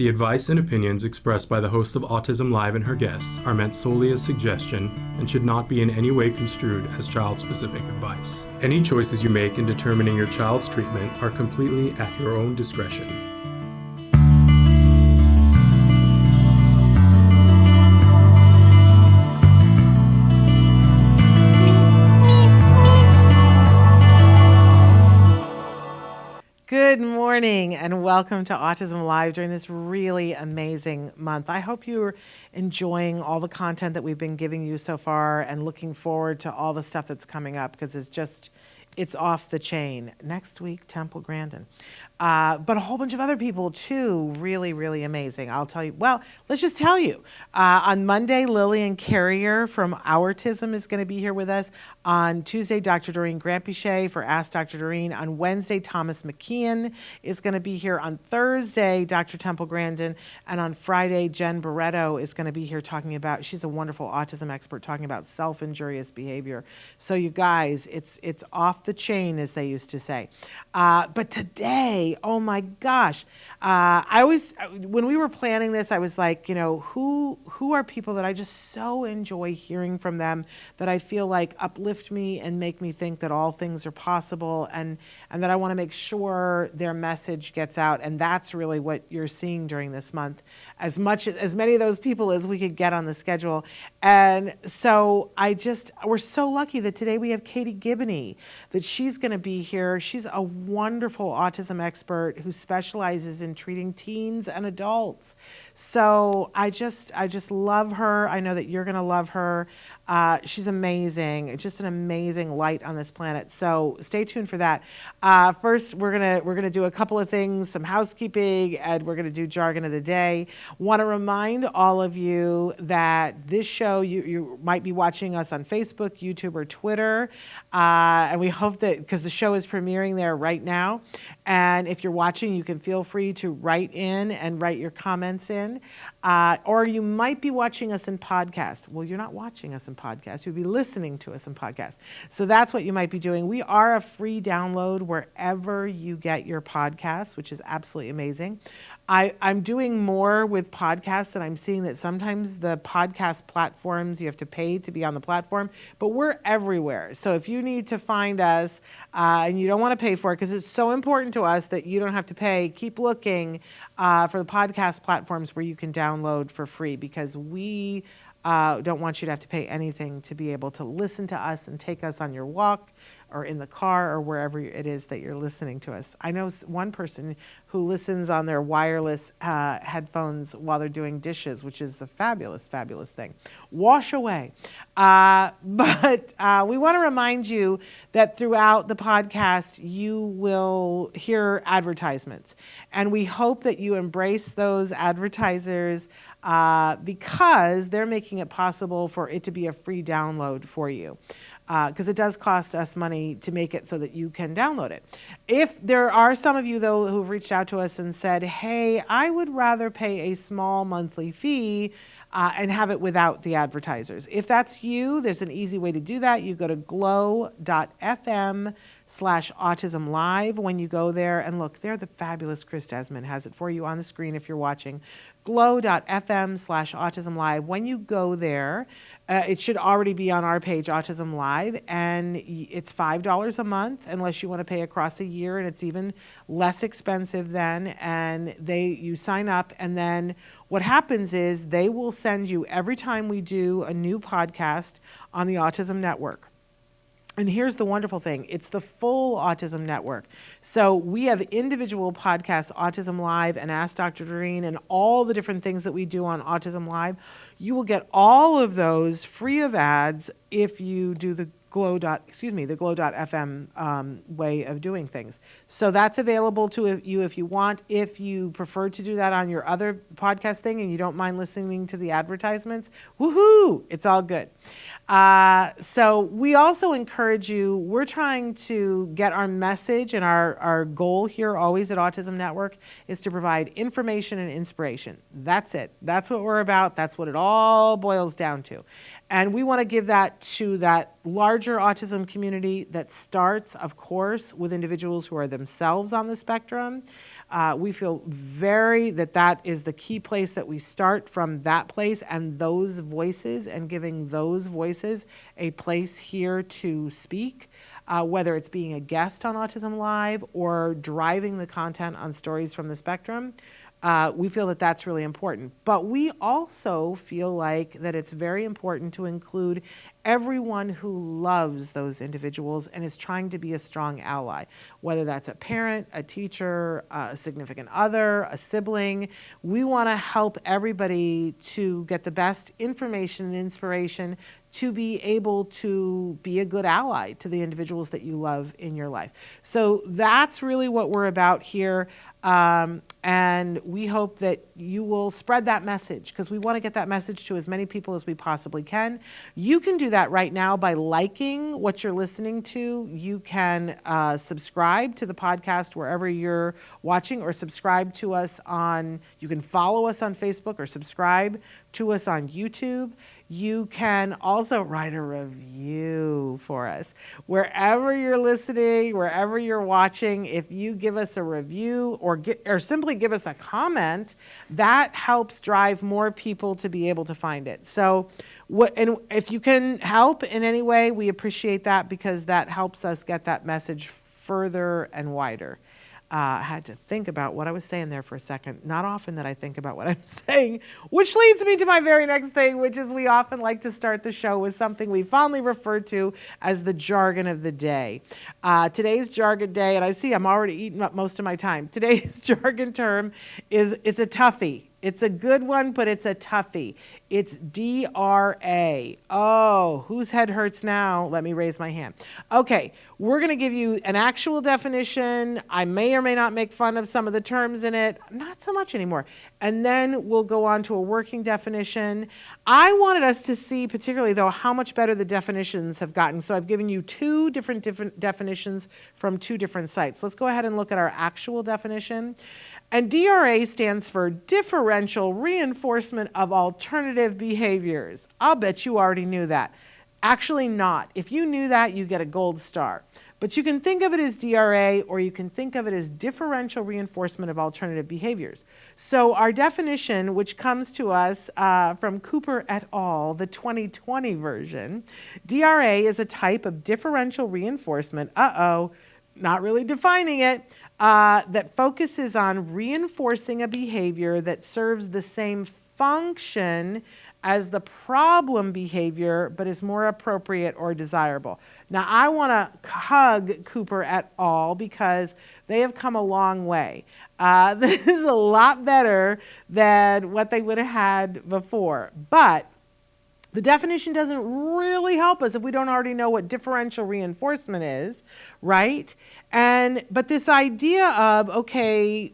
The advice and opinions expressed by the host of Autism Live and her guests are meant solely as suggestion and should not be in any way construed as child-specific advice. Any choices you make in determining your child's treatment are completely at your own discretion. Good morning and welcome to Autism Live during this really amazing month. I hope you're enjoying all the content that we've been giving you so far and looking forward to all the stuff that's coming up because it's off the chain. Next week, Temple Grandin. But a whole bunch of other people too, really amazing. I'll tell you, well, let's just tell you. On Monday, Lillian Carrier from Autism is going to be here with us. On Tuesday, Dr. Doreen Granpichet for Ask Dr. Doreen. On Wednesday, Thomas McKeon is going to be here. On Thursday, Dr. Temple Grandin. And on Friday, Jen Barreto is going to be here talking about, she's a wonderful autism expert, talking about self-injurious behavior. So you guys, it's off the chain, as they used to say. But today, oh my gosh, when we were planning this, I was like, you know, who are people that I just so enjoy hearing from them, that I feel like uplift me and make me think that all things are possible, and that I want to make sure their message gets out. And that's really what you're seeing during this month, as many of those people as we could get on the schedule. And so we're so lucky that today we have Katelyn Giboney, that she's going to be here. She's a wonderful autism expert who specializes in treating teens and adults. So I just love her. I know that you're going to love her. She's amazing, just an amazing light on this planet. So stay tuned for that. First, we're gonna do a couple of things, some housekeeping, and we're gonna do Jargon of the Day. Want to remind all of you that this show, you might be watching us on Facebook, YouTube, or Twitter, and we hope that, because the show is premiering there right now, and if you're watching, you can feel free to write in and write your comments in. Or you might be watching us in podcast. Well, you're not watching us in podcast. You'll be listening to us in podcast. So that's what you might be doing. We are a free download wherever you get your podcasts, which is absolutely amazing. I'm doing more with podcasts, and I'm seeing that sometimes the podcast platforms, you have to pay to be on the platform, but we're everywhere. So if you need to find us and you don't want to pay for it, because it's so important to us that you don't have to pay, keep looking for the podcast platforms where you can download for free, because we don't want you to have to pay anything to be able to listen to us and take us on your walk or in the car or wherever it is that you're listening to us. I know one person who listens on their wireless headphones while they're doing dishes, which is a fabulous thing. Wash away. But we want to remind you that throughout the podcast, you will hear advertisements. And we hope that you embrace those advertisers because they're making it possible for it to be a free download for you. Because it does cost us money to make it so that you can download it. If there are some of you, though, who've reached out to us and said, hey, I would rather pay a small monthly fee and have it without the advertisers. If that's you, there's an easy way to do that. You go to glow.fm/autism-live. When you go there, and look, there the fabulous Chris Desmond has it for you on the screen if you're watching. glow.fm/autism-live. When you go there, it should already be on our page, Autism Live, and it's $5 a month unless you want to pay across a year, and it's even less expensive then. And you sign up, and then what happens is they will send you, every time we do a new podcast on the Autism Network. And here's the wonderful thing. It's the full Autism Network. So we have individual podcasts, Autism Live and Ask Dr. Doreen, and all the different things that we do on Autism Live. You will get all of those free of ads if you do the glow.fm way of doing things. So that's available to you if you want. If you prefer to do that on your other podcast thing and you don't mind listening to the advertisements, woohoo, it's all good. So we also encourage you, we're trying to get our message, and our goal here always at Autism Network is to provide information and inspiration. That's it. That's what we're about. That's what it all boils down to. And we want to give that to that larger autism community that starts, of course, with individuals who are themselves on the spectrum. We feel that is the key place, that we start from that place and those voices, and giving those voices a place here to speak, whether it's being a guest on Autism Live or driving the content on Stories from the Spectrum. We feel that that's really important. But we also feel like that it's very important to include everyone who loves those individuals and is trying to be a strong ally, whether that's a parent, a teacher, a significant other, a sibling. We want to help everybody to get the best information and inspiration to be able to be a good ally to the individuals that you love in your life. So that's really what we're about here. And we hope that you will spread that message, because we want to get that message to as many people as we possibly can. You can do that right now by liking what you're listening to. You can subscribe to the podcast wherever you're watching, or subscribe to us you can follow us on Facebook or subscribe to us on YouTube. You can also write a review for us. Wherever you're listening, wherever you're watching, if you give us a review or simply give us a comment, that helps drive more people to be able to find it. So and if you can help in any way, we appreciate that, because that helps us get that message further and wider. I had to think about what I was saying there for a second. Not often that I think about what I'm saying, which leads me to my very next thing, which is we often like to start the show with something we fondly refer to as the jargon of the day. Today's jargon day, and I see I'm already eating up most of my time. Today's jargon term is a toughie. It's a good one, but it's a toughie. It's DRA. Oh, whose head hurts now? Let me raise my hand. Okay, we're going to give you an actual definition. I may or may not make fun of some of the terms in it. Not so much anymore. And then we'll go on to a working definition. I wanted us to see, particularly though, how much better the definitions have gotten. So I've given you two different definitions from two different sites. Let's go ahead and look at our actual definition. And DRA stands for differential reinforcement of alternative behaviors. I'll bet you already knew that. Actually not. If you knew that, you get a gold star. But you can think of it as DRA, or you can think of it as differential reinforcement of alternative behaviors. So our definition, which comes to us from Cooper et al., the 2020 version, DRA is a type of differential reinforcement, not really defining it, that focuses on reinforcing a behavior that serves the same function as the problem behavior, but is more appropriate or desirable. Now, I want to hug Cooper et al. Because they have come a long way. This is a lot better than what they would have had before. But the definition doesn't really help us if we don't already know what differential reinforcement is, right? But this idea of, okay,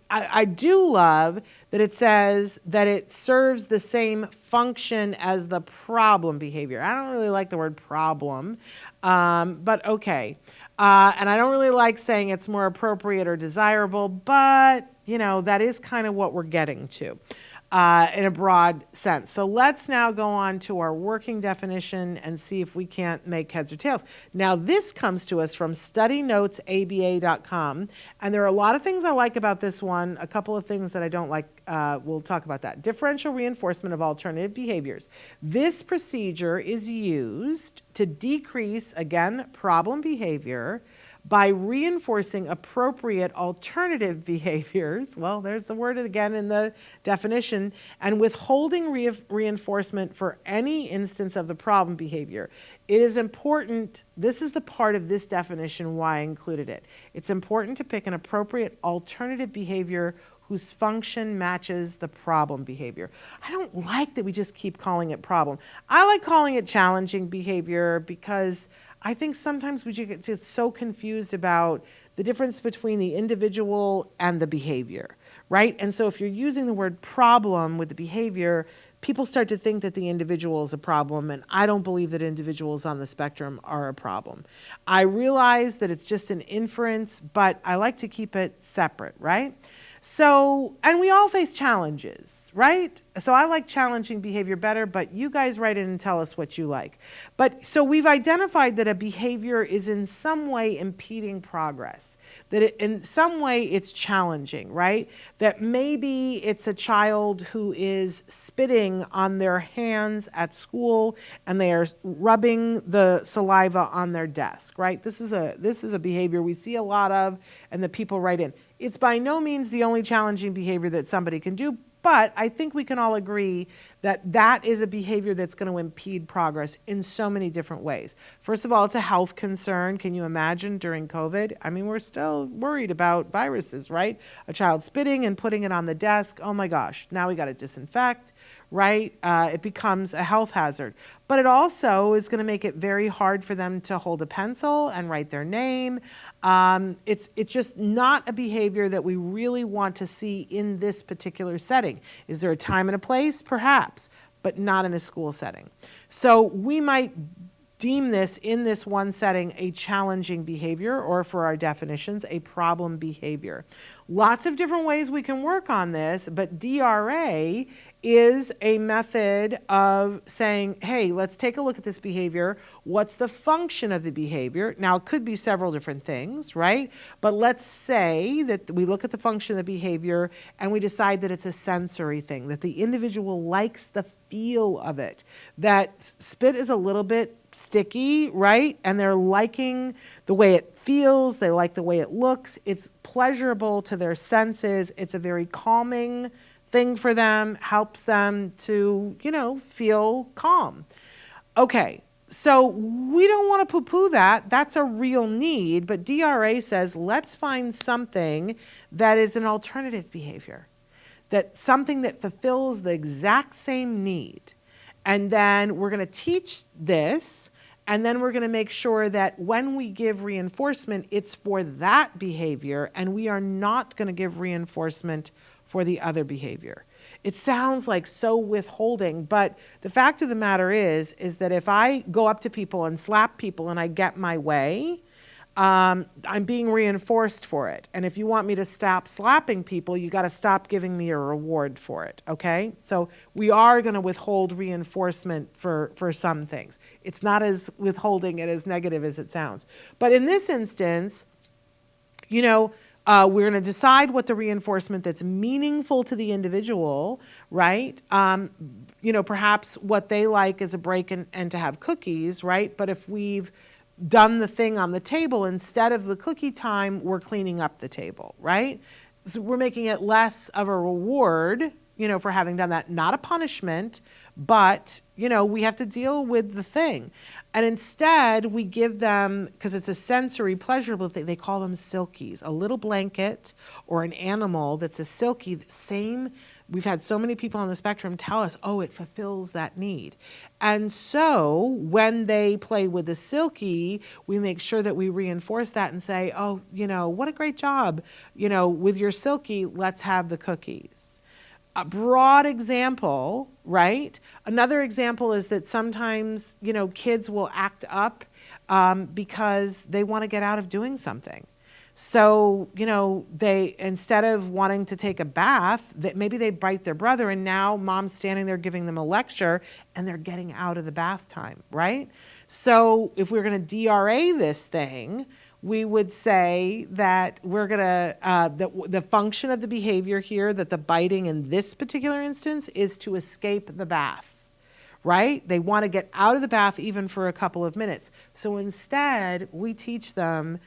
I do love that it says that it serves the same function as the problem behavior. I don't really like the word problem, but okay. And I don't really like saying it's more appropriate or desirable, but, that is kind of what we're getting to. In a broad sense. So let's now go on to our working definition and see if we can't make heads or tails. Now, this comes to us from studynotesaba.com, and there are a lot of things I like about this one, a couple of things that I don't like. We'll talk about that. Differential reinforcement of alternative behaviors. This procedure is used to decrease, again, problem behavior by reinforcing appropriate alternative behaviors. Well, there's the word again in the definition, and withholding reinforcement for any instance of the problem behavior. It is important, this is the part of this definition why I included it. It's important to pick an appropriate alternative behavior whose function matches the problem behavior. I don't like that we just keep calling it problem. I like calling it challenging behavior because I think sometimes we get just so confused about the difference between the individual and the behavior, right? And so if you're using the word problem with the behavior, people start to think that the individual is a problem, and I don't believe that individuals on the spectrum are a problem. I realize that it's just an inference, but I like to keep it separate, right? So, and we all face challenges. right? So I like challenging behavior better, but you guys write in and tell us what you like. But so we've identified that a behavior is in some way impeding progress, that in some way it's challenging, right? That maybe it's a child who is spitting on their hands at school and they are rubbing the saliva on their desk, right? This is a behavior we see a lot of and that people write in. It's by no means the only challenging behavior that somebody can do, but I think we can all agree that that is a behavior that's going to impede progress in so many different ways. First of all, it's a health concern. Can you imagine during COVID? I mean, we're still worried about viruses, right? A child spitting and putting it on the desk. Oh my gosh, now we got to disinfect, right? It becomes a health hazard. But it also is going to make it very hard for them to hold a pencil and write their name. It's just not a behavior that we really want to see in this particular setting. Is there a time and a place? Perhaps, but not in a school setting. So we might deem this in this one setting a challenging behavior, or for our definitions, a problem behavior. Lots of different ways we can work on this, but DRA is a method of saying, hey, let's take a look at this behavior. What's the function of the behavior? Now, it could be several different things, right? But let's say that we look at the function of the behavior and we decide that it's a sensory thing, that the individual likes the feel of it, that spit is a little bit sticky, right? And they're liking the way it feels. They like the way it looks. It's pleasurable to their senses. It's a very calming thing for them, helps them to, feel calm. Okay, so we don't want to poo-poo that. That's a real need, but DRA says let's find something that is an alternative behavior, that something that fulfills the exact same need. And then we're going to teach this, and then we're going to make sure that when we give reinforcement, it's for that behavior, and we are not going to give reinforcement for the other behavior. It sounds like so withholding, but the fact of the matter is that if I go up to people and slap people and I get my way, I'm being reinforced for it. And if you want me to stop slapping people, you got to stop giving me a reward for it, okay? So we are going to withhold reinforcement for some things. It's not as withholding and as negative as it sounds. But in this instance, we're going to decide what the reinforcement that's meaningful to the individual, right? Perhaps what they like is a break and to have cookies, right? But if we've done the thing on the table, instead of the cookie time, we're cleaning up the table, right? So we're making it less of a reward, for having done that, not a punishment, but, we have to deal with the thing. And instead, we give them, because it's a sensory pleasurable thing, they call them silkies, a little blanket or an animal that's a silky, same. We've had so many people on the spectrum tell us, oh, it fulfills that need. And so when they play with the silky, we make sure that we reinforce that and say, oh, what a great job, with your silky, let's have the cookies. A broad example, right? Another example is that sometimes, kids will act up because they want to get out of doing something. So, they, instead of wanting to take a bath, that maybe they bite their brother and now mom's standing there giving them a lecture and they're getting out of the bath time, right? So if we're going to DRA this thing, we would say that we're going to, the function of the behavior here, that the biting in this particular instance is to escape the bath, right? They want to get out of the bath even for a couple of minutes. So instead, we teach them,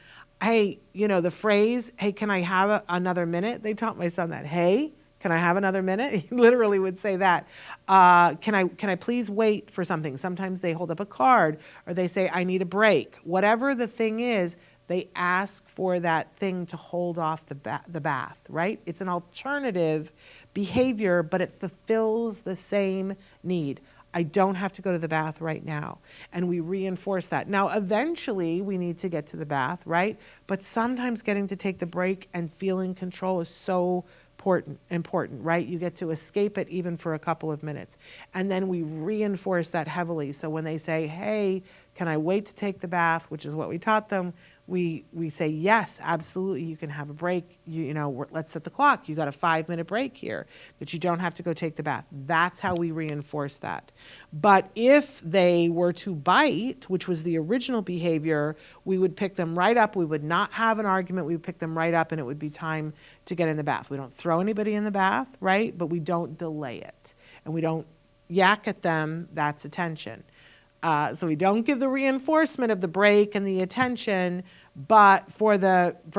hey, the phrase, hey, can I have another minute? They taught my son that, hey, can I have another minute? He literally would say that. Can I please wait for something? Sometimes they hold up a card or they say, I need a break. Whatever the thing is, they ask for that thing to hold off the bath, right? It's an alternative behavior, but it fulfills the same need. I don't have to go to the bath right now. And we reinforce that. Now, eventually, we need to get to the bath, right? But sometimes getting to take the break and feeling control is so important, right? You get to escape it even for a couple of minutes. And then we reinforce that heavily. So when they say, hey, can I wait to take the bath, which is what we taught them, we say, yes, absolutely, you can have a break. Let's set the clock. You got a 5-minute break here, that you don't have to go take the bath. That's how we reinforce that. But if they were to bite, which was the original behavior, we would pick them right up. We would not have an argument. We would pick them right up, and it would be time to get in the bath. We don't throw anybody in the bath, right? But we don't delay it. And we don't yak at them. That's attention. So we don't give the reinforcement of the break and the attention, but for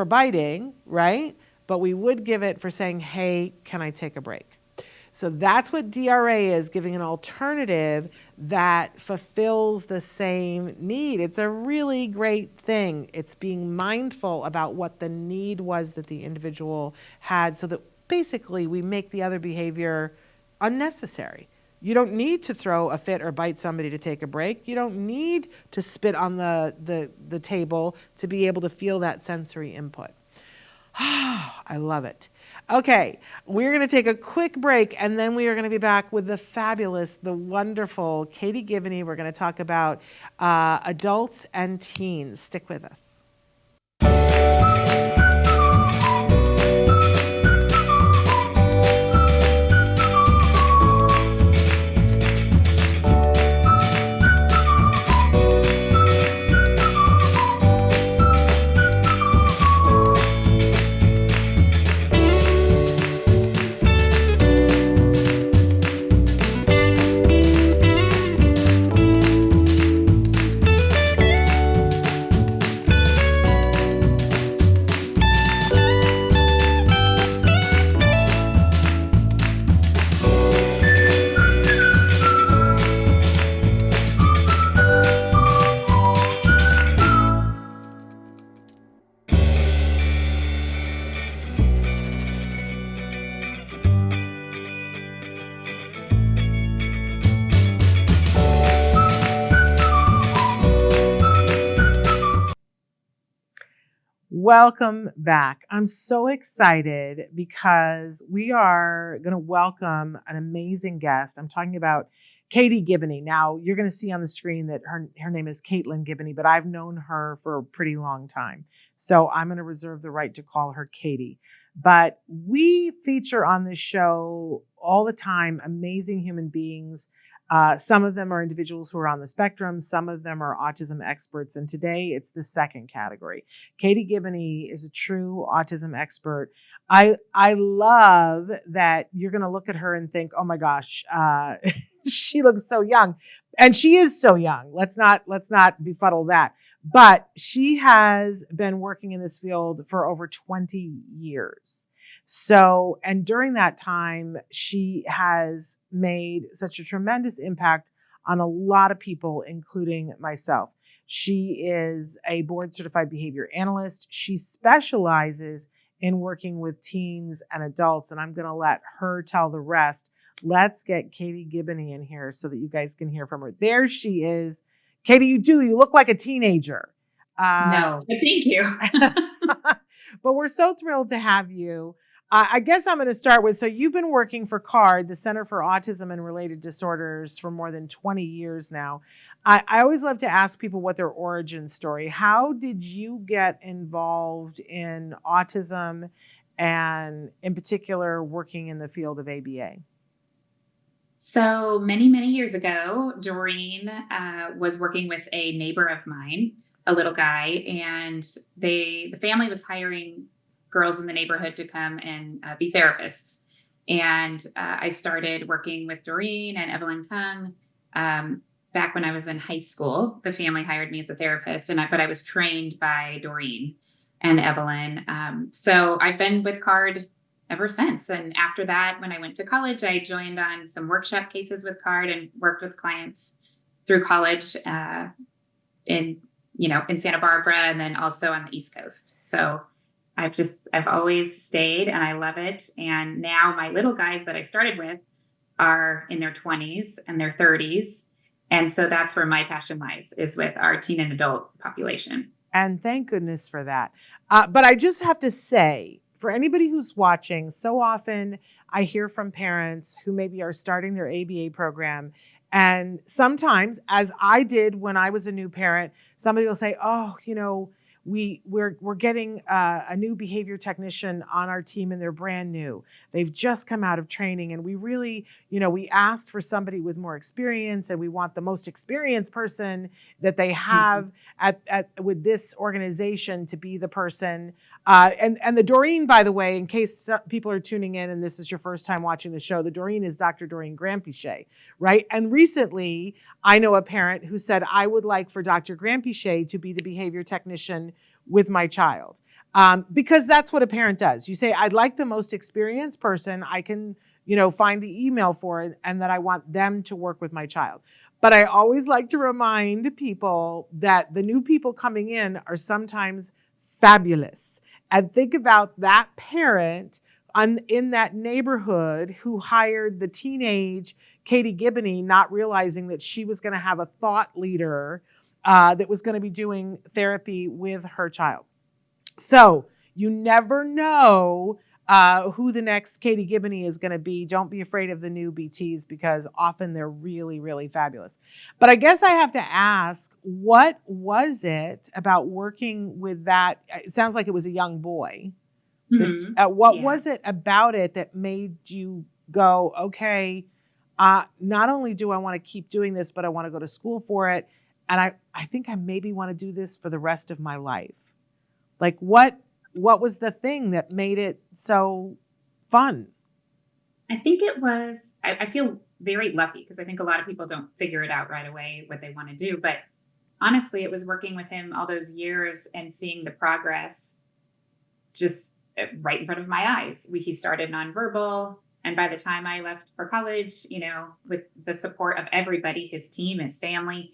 biting, right? But we would give it for saying, hey, can I take a break? So that's what DRA is, giving an alternative that fulfills the same need. It's a really great thing. It's being mindful about what the need was that the individual had, so that basically we make the other behavior unnecessary. You don't need to throw a fit or bite somebody to take a break. You don't need to spit on the table to be able to feel that sensory input. I love it. Okay, we're going to take a quick break, and then we are going to be back with the fabulous, the wonderful Katelyn Giboney. We're going to talk about adults and teens. Stick with us. Welcome back. I'm so excited because we are going to welcome an amazing guest. I'm talking about Katelyn Giboney. Now, you're going to see on the screen that her name is Katelyn Giboney, but I've known her for a pretty long time. So I'm going to reserve the right to call her Katie. But we feature on this show all the time amazing human beings. Some of them are individuals who are on the spectrum. Some of them are autism experts. And today it's the second category. Katelyn Giboney is a true autism expert. I love that you're going to look at her and think, oh my gosh, she looks so young. And she is so young. Let's not befuddle that. But she has been working in this field for over 20 years. So, and during that time, she has made such a tremendous impact on a lot of people, including myself. She is a board certified behavior analyst. She specializes in working with teens and adults, and I'm going to let her tell the rest. Let's get Katelyn Giboney in here so that you guys can hear from her. There she is. Katie, you look like a teenager. No, thank you. But we're so thrilled to have you. I guess I'm going to start with, so you've been working for CARD, the Center for Autism and Related Disorders, for more than 20 years now. I always love to ask people what their origin story. How did you get involved in autism and in particular working in the field of ABA? So many years ago, Doreen was working with a neighbor of mine, a little guy, and the family was hiring girls in the neighborhood to come and be therapists. And I started working with Doreen and Evelyn Kung back when I was in high school. The family hired me as a therapist, but I was trained by Doreen and Evelyn. So I've been with CARD ever since. And after that, when I went to college, I joined on some workshop cases with CARD and worked with clients through college in Santa Barbara and then also on the East Coast. So I've always stayed and I love it. And now my little guys that I started with are in their 20s and their 30s. And so that's where my passion lies, is with our teen and adult population. And thank goodness for that. But I just have to say, for anybody who's watching, so often I hear from parents who maybe are starting their ABA program. And sometimes, as I did when I was a new parent, somebody will say, oh, We're getting a new behavior technician on our team, and they're brand new. They've just come out of training, and we really, we asked for somebody with more experience, and we want the most experienced person that they have with this organization to be the person. And the Doreen, by the way, in case people are tuning in and this is your first time watching the show, the Doreen is Dr. Doreen Granpeesheh, right? And recently, I know a parent who said, I would like for Dr. Granpeesheh to be the behavior technician with my child. Because that's what a parent does. You say, I'd like the most experienced person I can, find the email for it, and that I want them to work with my child. But I always like to remind people that the new people coming in are sometimes fabulous. And think about that parent in that neighborhood who hired the teenage Katelyn Giboney, not realizing that she was going to have a thought leader that was going to be doing therapy with her child. So you never know who the next Katelyn Giboney is going to be. Don't be afraid of the new BTs, because often they're really, really fabulous. But I guess I have to ask, what was it about working with that? It sounds like it was a young boy. What was it about it that made you go, okay, not only do I want to keep doing this, but I want to go to school for it. And I think I maybe want to do this for the rest of my life. Like what was the thing that made it so fun? I think it was, I feel very lucky, because I think a lot of people don't figure it out right away what they want to do. But honestly, it was working with him all those years and seeing the progress just right in front of my eyes. He started nonverbal. And by the time I left for college, with the support of everybody, his team, his family,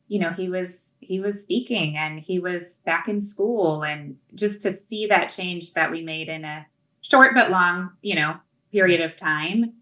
he was speaking, and he was back in school. And just to see that change that we made in a short but long, period of time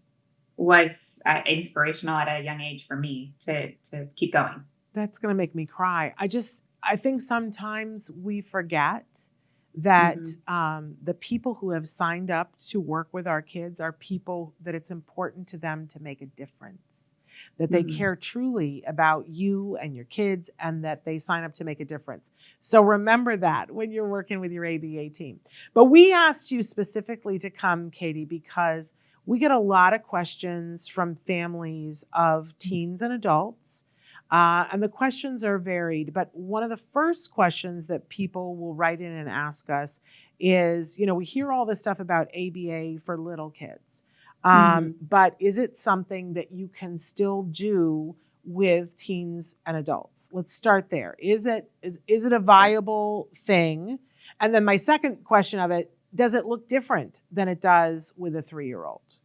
was inspirational at a young age for me to keep going. That's going to make me cry. I think sometimes we forget that the people who have signed up to work with our kids are people that it's important to them to make a difference, that they care truly about you and your kids, and that they sign up to make a difference. So remember that when you're working with your ABA team. But we asked you specifically to come, Katie, because we get a lot of questions from families of teens and adults. And the questions are varied, but one of the first questions that people will write in and ask us is, we hear all this stuff about ABA for little kids, but is it something that you can still do with teens and adults? Let's start there. Is it a viable thing? And then my second question of it, does it look different than it does with a 3-year-old?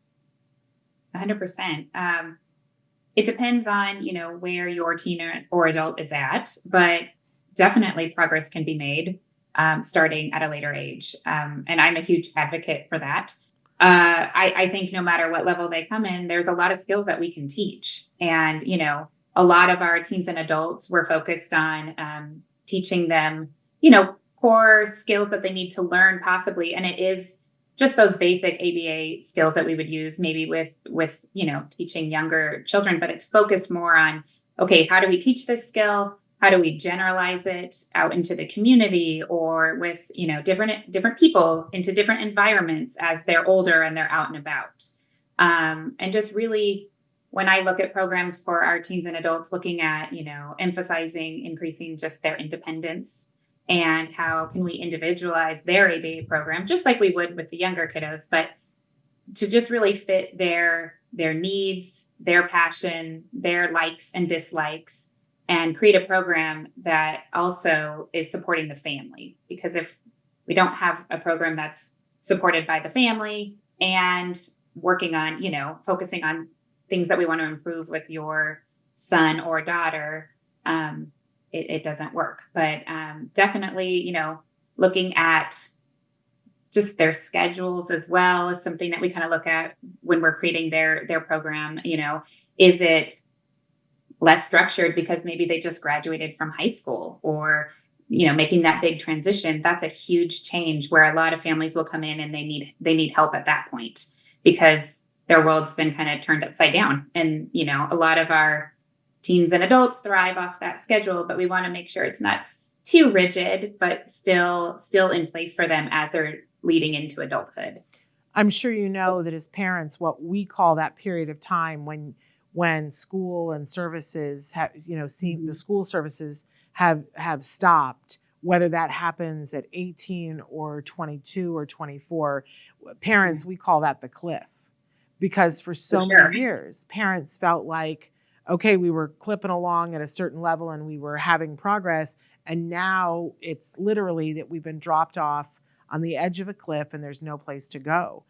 100%. It depends on, where your teen or adult is at, but definitely progress can be made starting at a later age. And I'm a huge advocate for that. I think no matter what level they come in, there's a lot of skills that we can teach. And, a lot of our teens and adults, we're focused on teaching them, core skills that they need to learn possibly. And it is just those basic ABA skills that we would use maybe with teaching younger children, but it's focused more on, okay, how do we teach this skill? How do we generalize it out into the community or with, different people into different environments as they're older and they're out and about? And just really, when I look at programs for our teens and adults, looking at, emphasizing, increasing just their independence, and how can we individualize their ABA program, just like we would with the younger kiddos, but to just really fit their needs, their passion, their likes and dislikes, and create a program that also is supporting the family. Because if we don't have a program that's supported by the family and working on, focusing on things that we want to improve with your son or daughter, it doesn't work. But definitely, looking at just their schedules as well is something that we kind of look at when we're creating their program. Is it less structured because maybe they just graduated from high school, or, making that big transition? That's a huge change where a lot of families will come in and they need help at that point because their world's been kind of turned upside down. And, a lot of our teens and adults thrive off that schedule, but we want to make sure it's not too rigid, but still in place for them as they're leading into adulthood. I'm sure you know that as parents, what we call that period of time when school and services have, the school services have stopped, whether that happens at 18 or 22 or 24, parents, we call that the cliff. Because for so many years, parents felt like, okay, we were clipping along at a certain level and we were having progress. And now it's literally that we've been dropped off on the edge of a cliff and there's no place to go.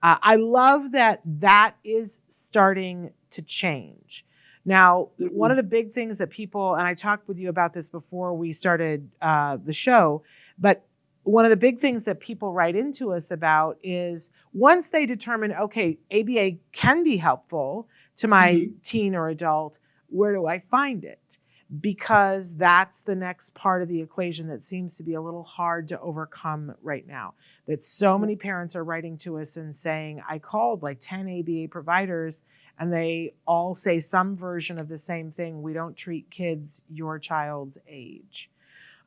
I love that is starting to change. Now, one of the big things that people, and I talked with you about this before we started the show, but one of the big things that people write into us about is once they determine, okay, ABA can be helpful to my teen or adult, where do I find it? Because that's the next part of the equation that seems to be a little hard to overcome right now. That so many parents are writing to us and saying, I called like 10 ABA providers and they all say some version of the same thing. We don't treat kids your child's age.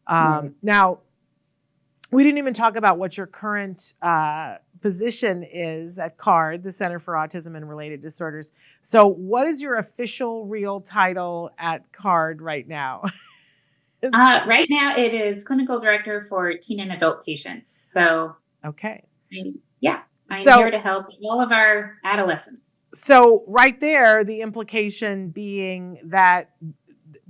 Now, we didn't even talk about what your current position is at CARD, the Center for Autism and Related Disorders. So what is your official real title at CARD right now? Right now, it is Clinical Director for Teen and Adult Patients. So, okay. I'm here to help all of our adolescents. So right there, the implication being that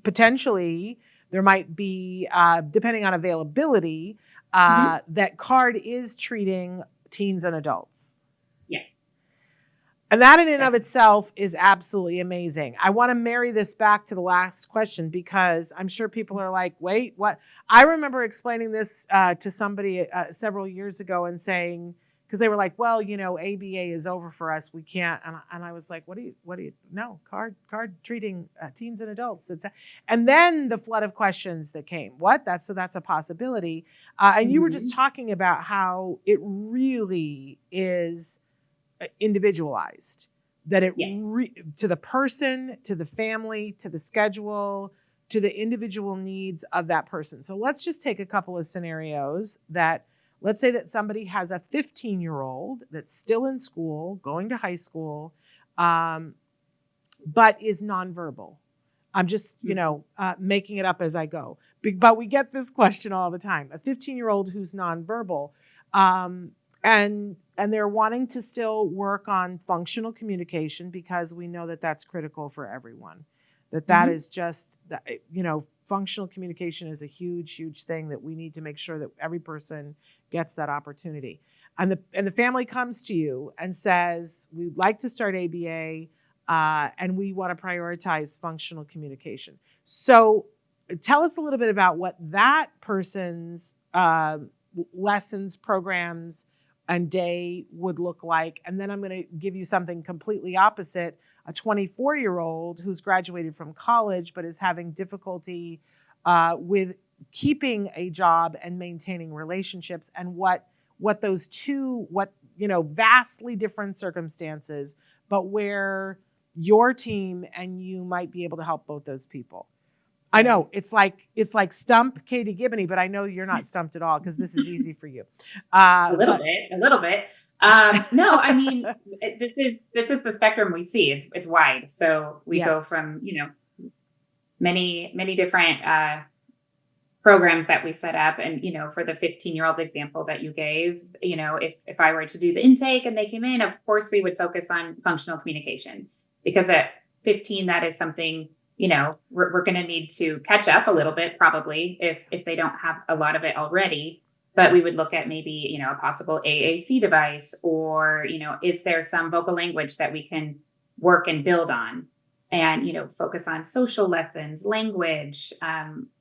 potentially there might be, depending on availability, that CARD is treating teens and adults. Yes. And that in and of itself is absolutely amazing. I want to marry this back to the last question because I'm sure people are like, wait, what? I remember explaining this to somebody several years ago and saying, because they were like, well, ABA is over for us. We can't. And I was like, what do you, no, CARD treating teens and adults. And then the flood of questions that came. What? That's a possibility. And you were just talking about how it really is individualized, that it to the person, to the family, to the schedule, to the individual needs of that person. So let's just take a couple of scenarios that, let's say that somebody has a 15-year-old that's still in school, going to high school, but is nonverbal. I'm just, making it up as I go. But we get this question all the time. A 15-year-old who's nonverbal, and they're wanting to still work on functional communication because we know that that's critical for everyone. That is just, functional communication is a huge, huge thing that we need to make sure that every person gets that opportunity. And the family comes to you and says, we'd like to start ABA and we want to prioritize functional communication. So tell us a little bit about what that person's lessons, programs, and day would look like. And then I'm going to give you something completely opposite. A 24-year-old who's graduated from college but is having difficulty with keeping a job and maintaining relationships, and what those two, vastly different circumstances, but where your team and you might be able to help both those people. I know it's like stump Katie Giboney, but I know you're not stumped at all because this is easy for you. A little bit. No, I mean, this is the spectrum we see. It's wide. So we go from, many different programs that we set up. And, for the 15-year-old example that you gave, if I were to do the intake and they came in, of course, we would focus on functional communication, because at 15, that is something, we're going to need to catch up a little bit, probably, if they don't have a lot of it already. But we would look at maybe, a possible AAC device, or, is there some vocal language that we can work and build on, and, focus on social lessons, language,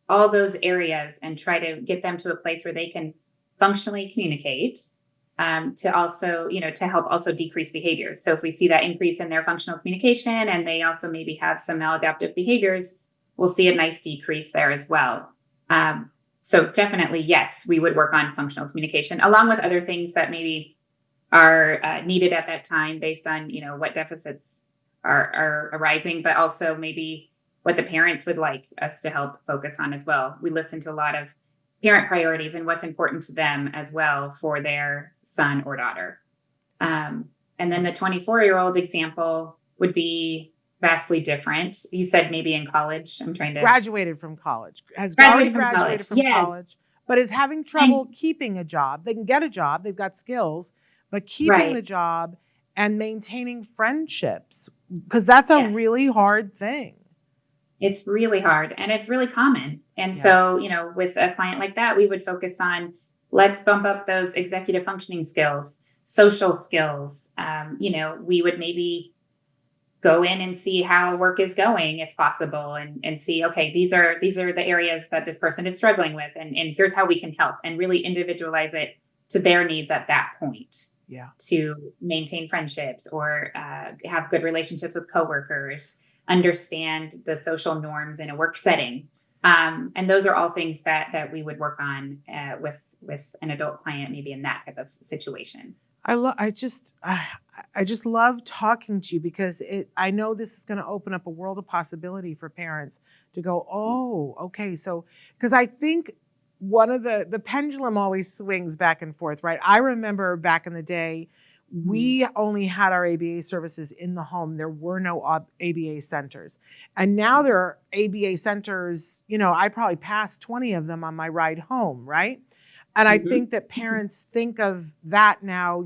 all those areas, and try to get them to a place where they can functionally communicate, to also, to help also decrease behaviors. So if we see that increase in their functional communication and they also maybe have some maladaptive behaviors, we'll see a nice decrease there as well. So definitely, yes, we would work on functional communication along with other things that maybe are needed at that time based on, what deficits are arising, but also maybe what the parents would like us to help focus on as well. We listen to a lot of parent priorities and what's important to them as well for their son or daughter. And then the 24-year-old example would be vastly different. You said maybe in college. I'm trying to Graduated from college, has already graduate from graduated college. from Yes. college, but is having trouble keeping a job. They can get a job, they've got skills, but keeping the Right. job and maintaining friendships, because that's a Yes. really hard thing. It's really hard and it's really common. And Yeah. so, with a client like that, we would focus on let's bump up those executive functioning skills, social skills. We would maybe go in and see how work is going if possible and see, okay, these are the areas that this person is struggling with. And here's how we can help and really individualize it to their needs at that point. Yeah. To maintain friendships or have good relationships with coworkers, understand the social norms in a work setting. And those are all things that we would work on with an adult client, maybe in that type of situation. I just love talking to you because I know this is going to open up a world of possibility for parents to go, oh, okay. So, because I think one of the pendulum always swings back and forth, right? I remember back in the day, we only had our ABA services in the home. There were no ABA centers. And now there are ABA centers, I probably passed 20 of them on my ride home, right? And I think that parents think of that now.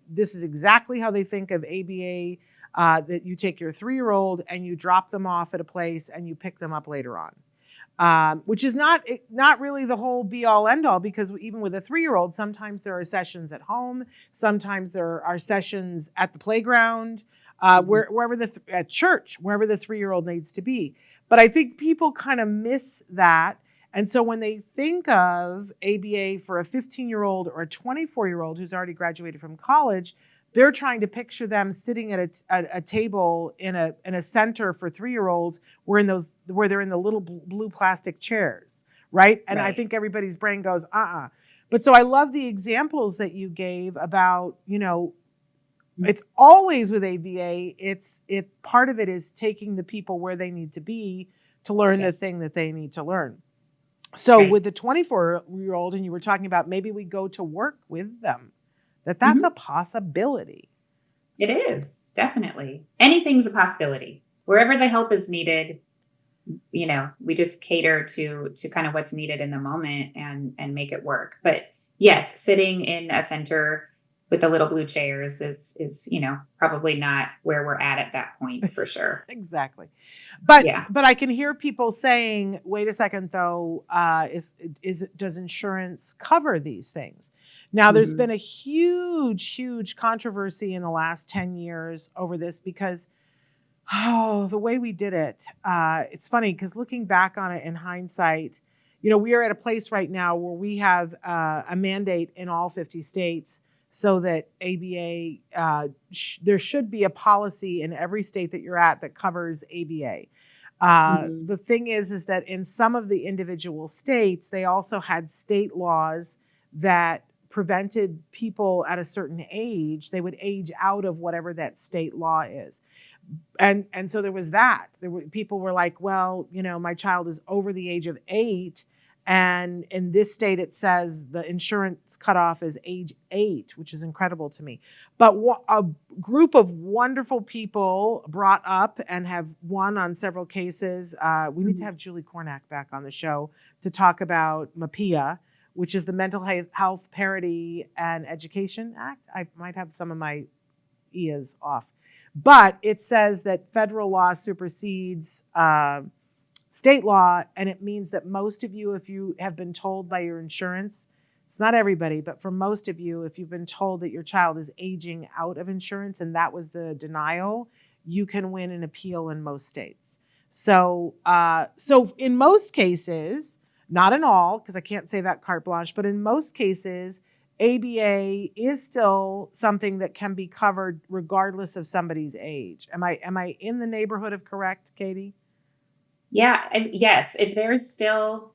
This is exactly how they think of ABA, that you take your 3-year-old and you drop them off at a place and you pick them up later on. Which is not really the whole be all end all, because even with a 3-year-old, sometimes there are sessions at home. Sometimes there are sessions at the playground, wherever at church, wherever the 3-year-old needs to be. But I think people kind of miss that. And so when they think of ABA for a 15-year-old or a 24-year-old who's already graduated from college, they're trying to picture them sitting at a table in a center for 3-year-olds where they're in the little blue plastic chairs, right? And I think everybody's brain goes, But so I love the examples that you gave about, it's always with ABA. It's part of it is taking the people where they need to be to learn the thing that they need to learn. So with the 24-year-old, and you were talking about maybe we go to work with them, that's a possibility. It is, definitely. Anything's a possibility. Wherever the help is needed, we just cater to kind of what's needed in the moment and make it work. But yes, sitting in a center with the little blue chairs is probably not where we're at that point for sure. Exactly. But I can hear people saying, wait a second though, does insurance cover these things? Now there's been a huge controversy in the last 10 years over this because the way we did it, it's funny because looking back on it in hindsight, we are at a place right now where we have a mandate in all 50 states so that ABA, there should be a policy in every state that you're at that covers ABA. The thing is that in some of the individual states, they also had state laws that prevented people at a certain age, they would age out of whatever that state law is. And so there was that. People were like, well, my child is over the age of 8. And in this state, it says the insurance cutoff is age 8, which is incredible to me. But a group of wonderful people brought up and have won on several cases. We need to have Julie Cornack back on the show to talk about MAPIA, which is the Mental Health Parity and Education Act. I might have some of my ears off. But it says that federal law supersedes state law, and it means that most of you, if you have been told by your insurance, it's not everybody, but for most of you, if you've been told that your child is aging out of insurance and that was the denial, you can win an appeal in most states. So in most cases, not in all, because I can't say that carte blanche, but in most cases, ABA is still something that can be covered regardless of somebody's age. Am I in the neighborhood of correct, Katie? Yeah. And yes, if there's still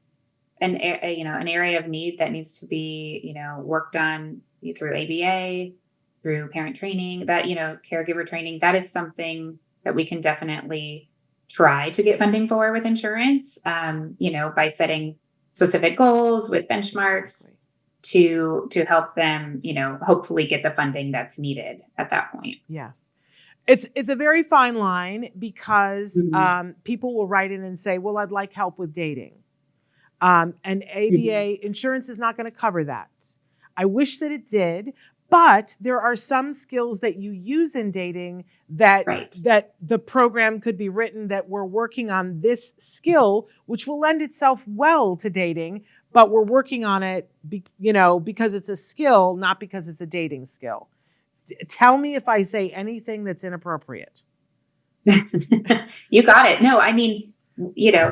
an area of need that needs to be, worked on through ABA, through parent training, that, caregiver training, that is something that we can definitely try to get funding for with insurance, by setting specific goals with benchmarks to help them, hopefully get the funding that's needed at that point. Yes. It's a very fine line because Mhm. people will write in and say, well, I'd like help with dating. And Mhm. ABA insurance is not going to cover that. I wish that it did, but there are some skills that you use in dating that Right. the program could be written that we're working on this skill, which will lend itself well to dating, but we're working on it, because it's a skill, not because it's a dating skill. Tell me if I say anything that's inappropriate. You got it. No, I mean,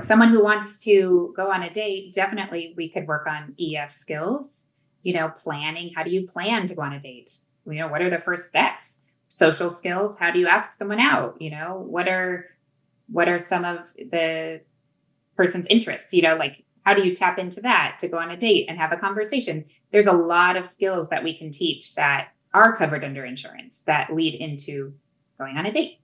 someone who wants to go on a date, definitely we could work on EF skills, planning. How do you plan to go on a date? What are the first steps? Social skills. How do you ask someone out? What are some of the person's interests? Like how do you tap into that to go on a date and have a conversation? There's a lot of skills that we can teach that are covered under insurance that lead into going on a date.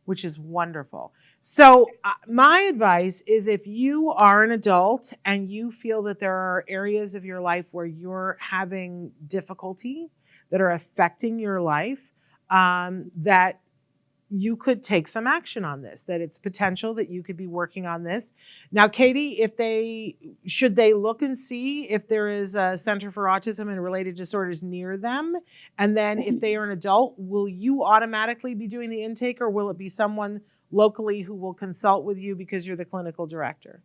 Which is wonderful. So my advice is if you are an adult and you feel that there are areas of your life where you're having difficulty that are affecting your life, that you could take some action on this, that it's potential that you could be working on this. Now, Katie, should they look and see if there is a Center for Autism and Related Disorders near them? And then if they are an adult, will you automatically be doing the intake, or will it be someone locally who will consult with you because you're the clinical director?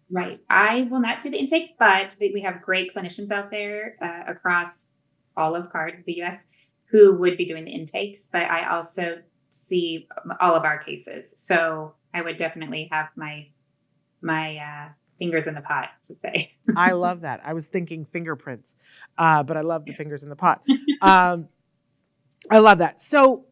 Right. I will not do the intake, but we have great clinicians out there across all of CARD, the US, who would be doing the intakes. But I also see all of our cases. So I would definitely have my fingers in the pot to say. I love that. I was thinking fingerprints, but I love the fingers in the pot. I love that. So,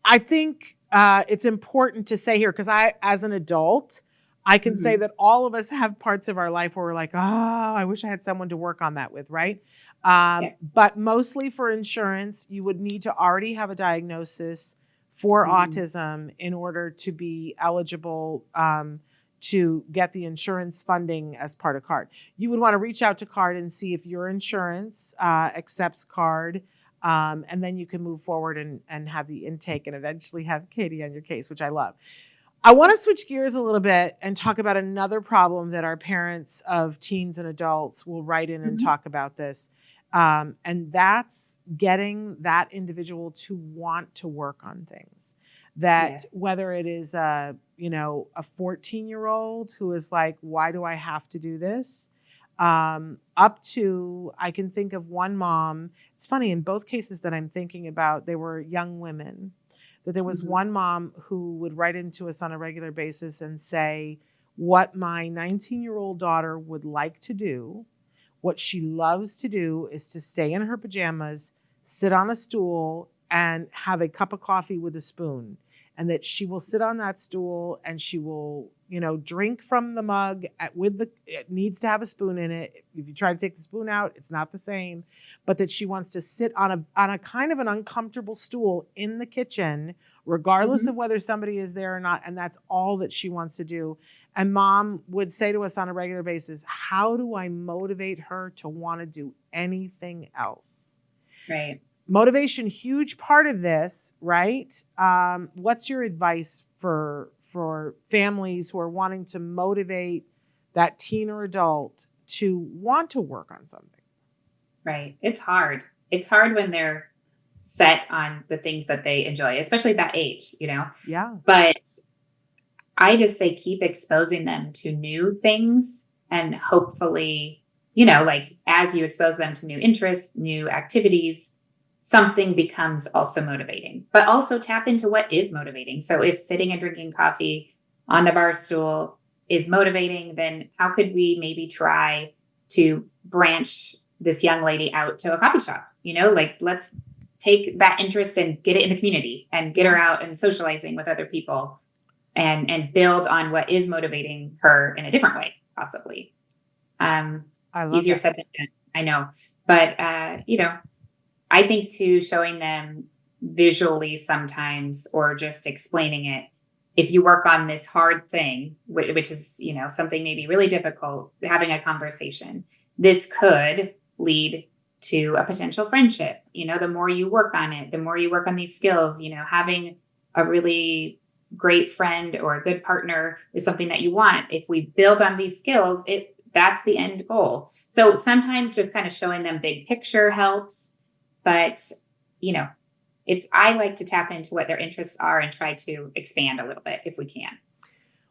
I think it's important to say here, because as an adult, I can say that all of us have parts of our life where we're like, oh, I wish I had someone to work on that with, right? Yes. But mostly for insurance, you would need to already have a diagnosis for autism in order to be eligible to get the insurance funding as part of CARD. You would want to reach out to CARD and see if your insurance accepts CARD. And then you can move forward and have the intake and eventually have Katie on your case, which I love. I want to switch gears a little bit and talk about another problem that our parents of teens and adults will write in and talk about this. And that's getting that individual to want to work on things. That whether it is a 14-year-old who is like, why do I have to do this? Up to, I can think of one mom. It's funny, in both cases that I'm thinking about, they were young women. That there was one mom who would write into us on a regular basis and say, what my 19-year-old daughter would like to do, what she loves to do, is to stay in her pajamas, sit on a stool, and have a cup of coffee with a spoon. And that she will sit on that stool and she will, drink from the mug it needs to have a spoon in it. If you try to take the spoon out, it's not the same. But that she wants to sit on a kind of an uncomfortable stool in the kitchen, regardless of whether somebody is there or not. And that's all that she wants to do. And mom would say to us on a regular basis, how do I motivate her to want to do anything else? Right. Motivation, huge part of this, right? What's your advice for families who are wanting to motivate that teen or adult to want to work on something? Right. It's hard. It's hard when they're set on the things that they enjoy, especially at that age, Yeah. But I just say keep exposing them to new things, and hopefully, like as you expose them to new interests, new activities, something becomes also motivating. But also tap into what is motivating. So if sitting and drinking coffee on the bar stool is motivating, then how could we maybe try to branch this young lady out to a coffee shop? Let's take that interest and get it in the community and get her out and socializing with other people and build on what is motivating her in a different way, possibly. I love easier that. said than done, I know. But, I think too, showing them visually sometimes or just explaining it if you work on this hard thing, which is, something maybe really difficult, having a conversation, this could lead to a potential friendship. The more you work on it, the more you work on these skills, having a really great friend or a good partner is something that you want. If we build on these skills, that's the end goal. So sometimes just kind of showing them big picture helps, but I like to tap into what their interests are and try to expand a little bit if we can.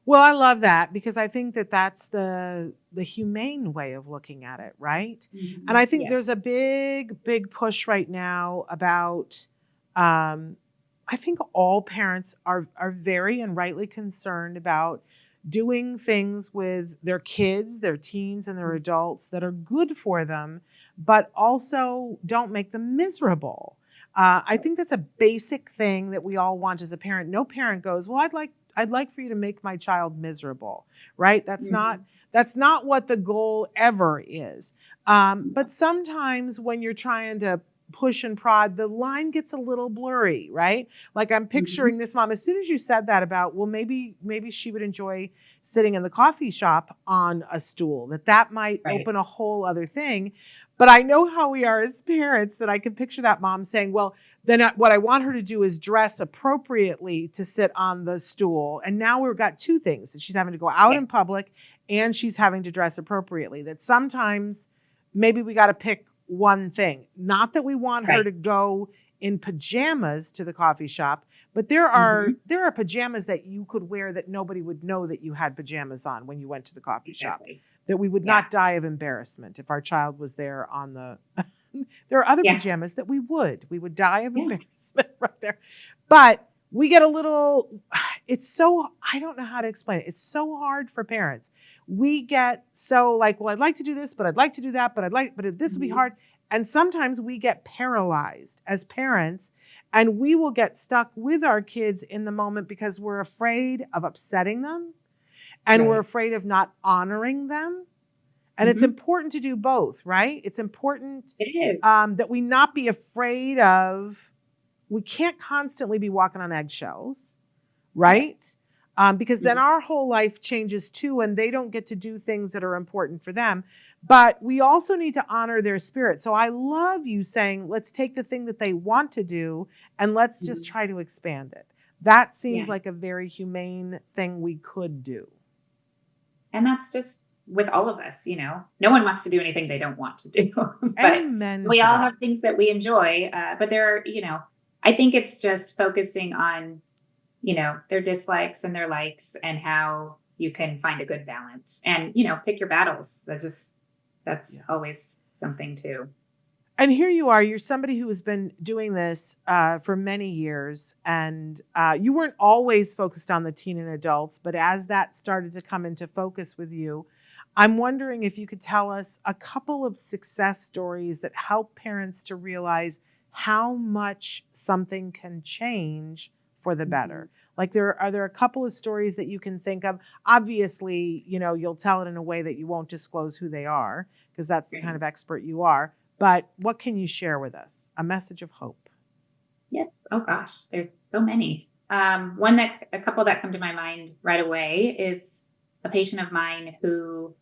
Well, I love that because I think that that's the humane way of looking at it, right? Mm-hmm. And I think Yes. there's a big push right now about, I think all parents are very and rightly concerned about doing things with their kids, their teens, and their adults that are good for them, but also don't make them miserable. I think that's a basic thing that we all want as a parent. No parent goes, well, I'd like for you to make my child miserable, right? That's not what the goal ever is. But sometimes when you're trying to push and prod, the line gets a little blurry, right? Like I'm picturing this mom, as soon as you said that about, well, maybe she would enjoy sitting in the coffee shop on a stool, that might open a whole other thing. But I know how we are as parents, that I can picture that mom saying, well, then what I want her to do is dress appropriately to sit on the stool. And now we've got two things, that she's having to go out in public and she's having to dress appropriately. That sometimes maybe we got to pick one thing. Not that we want her to go in pajamas to the coffee shop, but there are pajamas that you could wear that nobody would know that you had pajamas on when you went to the coffee shop. That we would not die of embarrassment if our child was there on the there are other pajamas that we would die of embarrassment right there. But we get a little, I don't know how to explain it. It's so hard for parents. We get so like, well, I'd like to do this, but I'd like to do that, but this would be hard. And sometimes we get paralyzed as parents, and we will get stuck with our kids in the moment because we're afraid of upsetting them, and we're afraid of not honoring them. And it's important to do both, right? It's important that we not be afraid of, we can't constantly be walking on eggshells, right? Yes. Because then our whole life changes too, and they don't get to do things that are important for them. But we also need to honor their spirit. So I love you saying, let's take the thing that they want to do and let's just try to expand it. That seems like a very humane thing we could do. And that's just with all of us, no one wants to do anything they don't want to do. But Amen. We all have things that we enjoy. But there are, I think it's just focusing on, their dislikes and their likes and how you can find a good balance and, pick your battles. That's always something too. And here you are, you're somebody who has been doing this for many years, and you weren't always focused on the teen and adults, but as that started to come into focus with you, I'm wondering if you could tell us a couple of success stories that help parents to realize how much something can change for the better. Like are there a couple of stories that you can think of? Obviously, you'll tell it in a way that you won't disclose who they are, because that's the kind of expert you are. But what can you share with us? A message of hope. Yes. Oh gosh, there's so many. A couple that come to my mind right away is a patient of mine who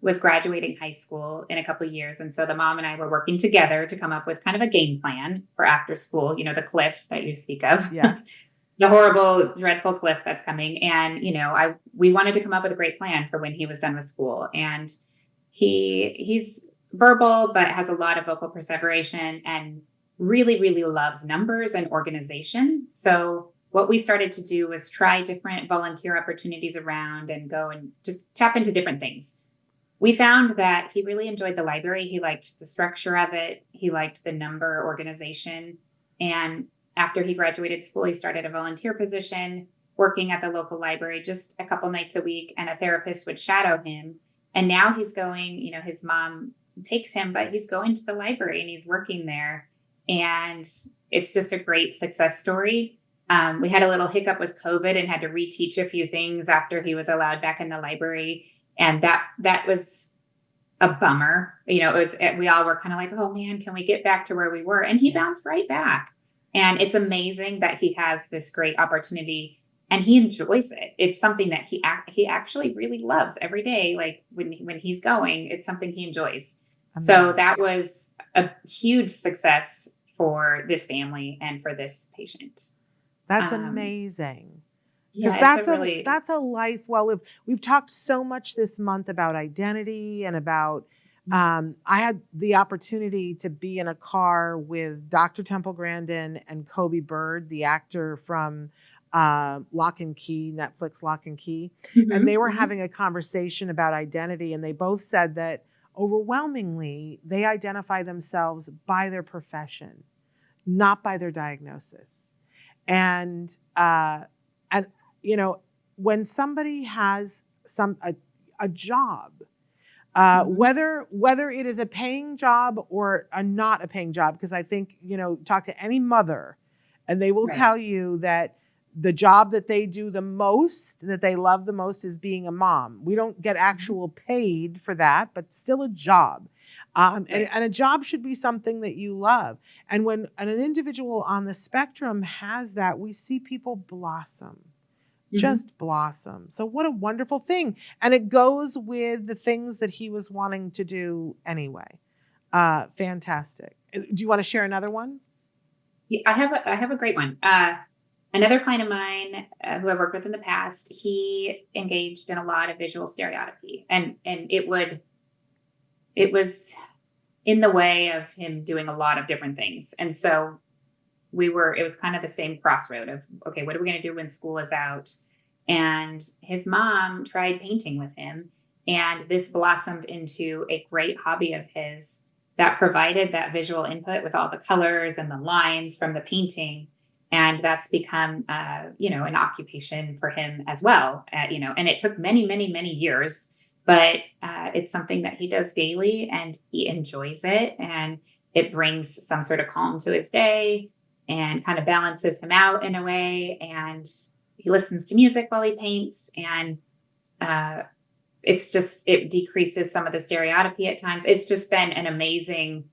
was graduating high school in a couple of years. And so the mom and I were working together to come up with kind of a game plan for after school, the cliff that you speak of. Yes. The horrible, dreadful cliff that's coming. And, we wanted to come up with a great plan for when he was done with school. And he's verbal, but has a lot of vocal perseveration and really, really loves numbers and organization. So what we started to do was try different volunteer opportunities around and go and just tap into different things. We found that he really enjoyed the library. He liked the structure of it. He liked the number organization. And after he graduated school, he started a volunteer position working at the local library just a couple nights a week, and a therapist would shadow him. And now he's going, his mom takes him, but he's going to the library and he's working there. And it's just a great success story. We had a little hiccup with COVID and had to reteach a few things after he was allowed back in the library. And that was a bummer. We all were kind of like, oh man, can we get back to where we were? And he bounced right back. And it's amazing that he has this great opportunity and he enjoys it. It's something that he actually really loves every day. Like when he's going, it's something he enjoys. So Amazing. that was a huge success for this family and for this patient. That's Um, amazing. Because yeah, it's a really, that's a life well lived. We've talked so much this month about identity and about. I had the opportunity to be in a car with Dr. Temple Grandin and Kobe Bird, the actor from Lock and Key, Netflix Lock and Key, and they Mhm, were mhm. having a conversation about identity, and they both said that overwhelmingly they identify themselves by their profession, not by their diagnosis. And and you know, when somebody has a job, Mhm. whether it is a paying job or a not a paying job, because I think, talk to any mother and they will Right. tell you that the job that they do the most, that they love the most, is being a mom. We don't get Mhm. actual paid for that, but still a job. And, Right. and a job should be something that you love. And when an individual on the spectrum has that, we see people blossom, Mhm. just blossom. So what a wonderful thing. And it goes with the things that he was wanting to do anyway. Fantastic. Do you want to share another one? Yeah, I have a great one. Another client of mine who I worked with in the past, he engaged in a lot of visual stereotypy, and it was in the way of him doing a lot of different things. And so it was kind of the same crossroad of, okay, what are we going to do when school is out? And his mom tried painting with him, and this blossomed into a great hobby of his that provided that visual input with all the colors and the lines from the painting. And that's become, an occupation for him as well. And it took many, many, many years, but it's something that he does daily, and he enjoys it, and it brings some sort of calm to his day and kind of balances him out in a way. And he listens to music while he paints, and uh, it decreases some of the stereotypy at times. It's just been an amazing,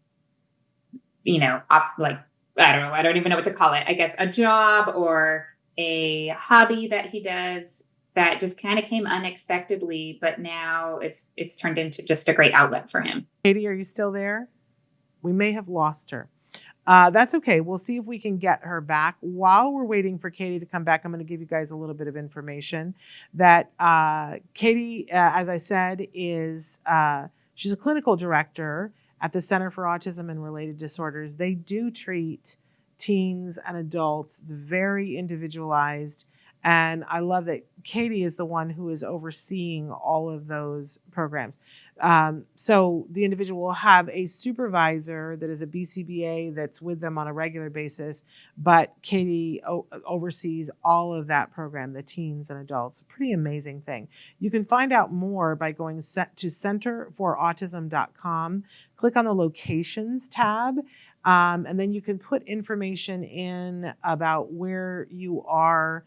like, I don't know, I don't even know what to call it. I guess a job or a hobby that he does that just kind of came unexpectedly, but now it's turned into just a great outlet for him. Katie, are you still there? We may have lost her. That's okay. We'll see if we can get her back. While we're waiting for Katie to come back, I'm going to give you guys a little bit of information that Katie, as I said, she's a clinical director at the Center for Autism and Related Disorders. They do treat teens and adults. It's very individualized. And I love that Katie is the one who is overseeing all of those programs. So the individual will have a supervisor that is a BCBA that's with them on a regular basis, but Katie oversees all of that program, the teens and adults. Pretty amazing thing. You can find out more by going to centerforautism.com, click on the locations tab, and then you can put information in about where you are.